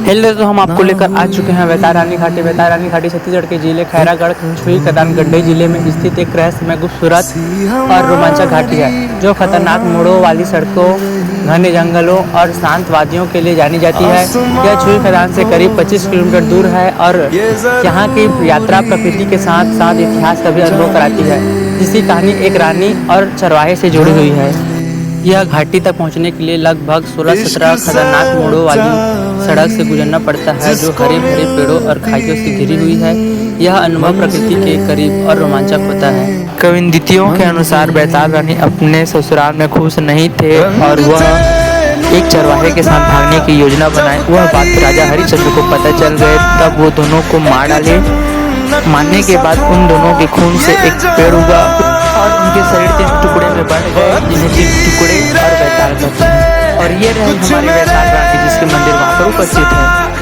Hello, तो हम आपको लेकर आ चुके हैं वैतारानी घाटी। वैतारानी घाटी छत्तीसगढ़ के जिले खैरागढ़, छुई, कदान, गड्ढई जिले में स्थित एक रहस्यमय, खूबसूरत और रोमांचक घाटी है जो खतरनाक मोड़ों वाली सड़कों, घने जंगलों और शांत वादियों के लिए जानी जाती है। यह छुई खदान से करीब 25 किलोमीटर दूर है और यहाँ की यात्रा प्रकृति के साथ साथ इतिहास का भी अनुभव कराती है, जिसकी कहानी एक रानी और चरवाहे से जुड़ी हुई है। यह घाटी तक पहुंचने के लिए लगभग 16-17 खतरनाक मोड़ों वाली सड़क से गुजरना पड़ता है, जो हरे भरे पेड़ों और खाइयों से घिरी हुई है। यह अनुभव प्रकृति के करीब और रोमांचक होता है। किंवदंतियों के अनुसार बैताल रानी अपने ससुराल में खुश नहीं थे और वह एक चरवाहे के साथ भागने की योजना बनाए। वह बात राजा हरिश्चंद्र को पता चल गए, तब वो दोनों को मार डाले। मारने के बाद उन दोनों के खून से एक पेड़ उगा और उनके शरीर 3 टुकड़े में बंट गए, जिन्हें 3 टुकड़े और बैताल कहते हैं। और ये रहे हमारी बैताल रानी, जिसके मंदिर वहाँ पर उपस्थित है।